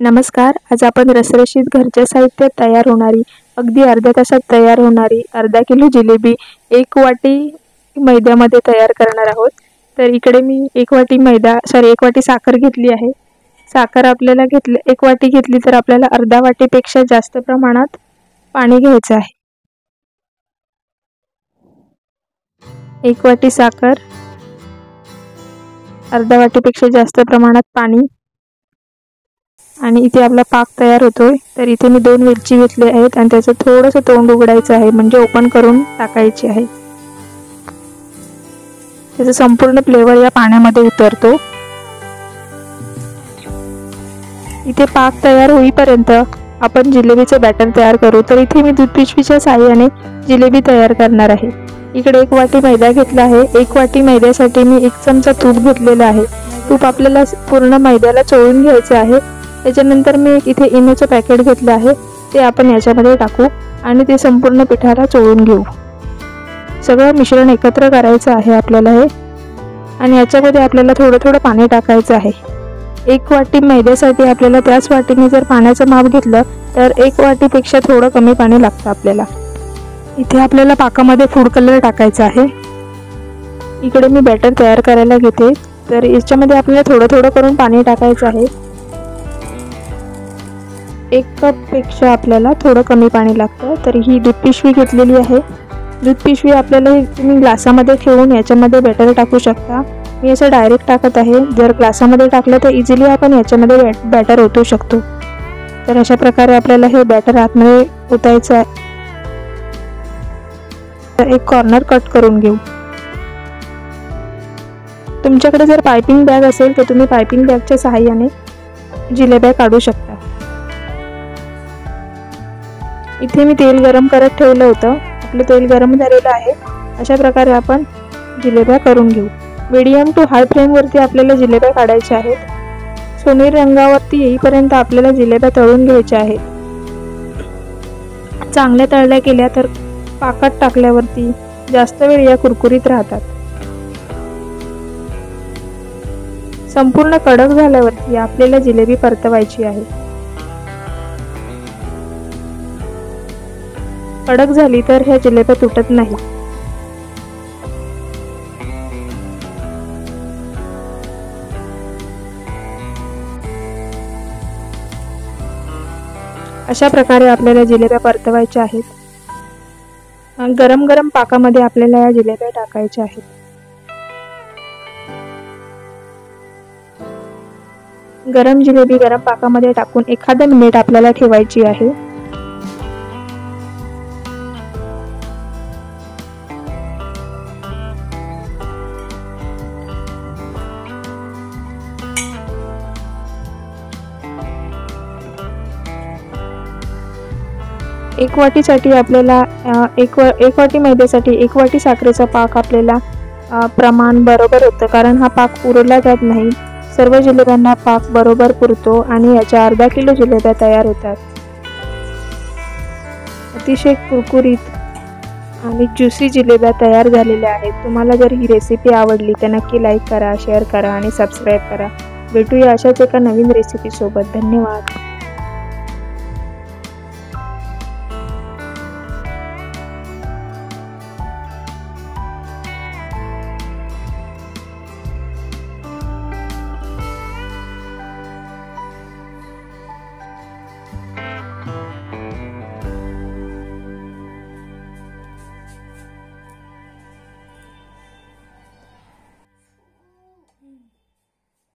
नमस्कार. आज आपण रसरशीत घरच्या साहित्यात तयार होणारी अगदी अर्ध्या तासात तयार होणारी अर्धा किलो जिलेबी एक वाटी मैद्यामध्ये तयार करणार आहोत. तर इकडे मी एक वाटी साखर घेतली आहे. साखर आपल्याला एक वाटी घेतली तर आपल्याला अर्धा वाटीपेक्षा जास्त प्रमाणात पाणी घ्यायचं आहे. एक वाटी साखर, अर्धा वाटीपेक्षा जास्त प्रमाणात पाणी आणि इथे आपला पाक तयार होतोय. तर इथे मी 2 वेलची घेतली आहेत आणि त्याचं थोडंसं तोंड उघडायचं आहे, म्हणजे ओपन करून टाकायची आहे. त्याचा संपूर्ण फ्लेवर या पाण्यामध्ये उतरतो. इथे पाक तयार होईपर्यंत आपण जिलेबीचं बॅटर तयार करू. तर इथे मी दूध पिशवीच्या साहाय्याने जिलेबी तयार करणार आहे. इकडे 1 वाटी मैदा घेतला आहे. 1 वाटी मैद्यासाठी मी 1 चमचा तूप घेतलेला आहे. तूप आपल्याला पूर्ण मैद्याला चोळून घ्यायचे आहे. त्याच्यानंतर मी इथे इनोचं पॅकेट घेतलं आहे, ते आपण याच्यामध्ये टाकू आणि ते संपूर्ण पिठाला चोळून घेऊ. सगळं मिश्रण एकत्र करायचं आहे आपल्याला हे, आणि याच्यामध्ये आपल्याला थोडं थोडं पाणी टाकायचं आहे. 1 वाटी मैद्यासाठी आपल्याला त्याच वाटीने जर पाण्याचं माप घेतलं तर 1 वाटीपेक्षा थोडं कमी पाणी लागतं आपल्याला. इथे आपल्याला पाकामध्ये फूड कलर टाकायचा आहे. इकडे मी बॅटर तयार करायला घेते. तर याच्यामध्ये आपल्याला थोडं थोडं करून पाणी टाकायचं आहे. 1 कपपेक्षा आपल्याला थोडं कमी पाणी लागतं. तर ही दूध पिशवी घेतलेली आहे. दूध पिशवी आपल्याला तुम्ही ग्लासामध्ये ठेवून याच्यामध्ये बॅटर टाकू शकता. मी असं डायरेक्ट टाकत आहे. जर ग्लासामध्ये टाकलं तर इझिली आपण याच्यामध्ये बॅटर ओतू शकतो. तर अशा प्रकारे आपल्याला हे बॅटर आतमध्ये ओतायचं आहे. तर एक कॉर्नर कट करून घेऊ. तुमच्याकडे जर पायपिंग बॅग असेल तर तुम्ही पायपिंग बॅगच्या सहाय्याने जिलेब्या काढू शकता. इथे मी तेल गरम करत ठेवलं होतं. आपलं तेल गरम झालेलं आहे. अशा प्रकारे आपण जिलेब्या करून घेऊ. मीडियम टू हाय फ्लेमवरती आपल्याला जिलेब्या काढायच्या आहेत. सोनेरी रंगावरती येईपर्यंत आपल्याला जिलेब्या तळून घ्यायच्या आहेत. चांगल्या तळल्या गेल्या तर पाकात टाकल्यावरती जास्त वेळ या कुरकुरीत राहतात. संपूर्ण कडक झाल्यावरती आपल्याला जिलेबी परतवायची आहे. कडक झाली तर ह्या जिलेब्या तुटत नाही. अशा प्रकारे आपल्याला जिलेब्या परतवायच्या आहेत. गरम गरम पाकामध्ये आपल्याला या जिलेब्या टाकायच्या आहेत. गरम जिलेबी गरम पाकामध्ये टाकून एखादा मिनिट आपल्याला ठेवायची आहे. एक वाटीसाठी आपल्याला एक वाटी मैद्यासाठी 1 वाटी साखरेचा पाक आपल्याला प्रमाण बरोबर होतं, कारण हा पाक पुरवला जात नाही. सर्व जिलेब्यांना पाक बरोबर पुरतो आणि याच्या अर्धा किलो जिलेब्या तयार होतात. अतिशय कुरकुरीत आणि ज्युसी जिलेब्या तयार झालेल्या आहेत. तुम्हाला जर ही रेसिपी आवडली तर नक्की लाईक करा, शेअर करा आणि सबस्क्राईब करा. भेटूया अशाच एका नवीन रेसिपी सोबत. धन्यवाद.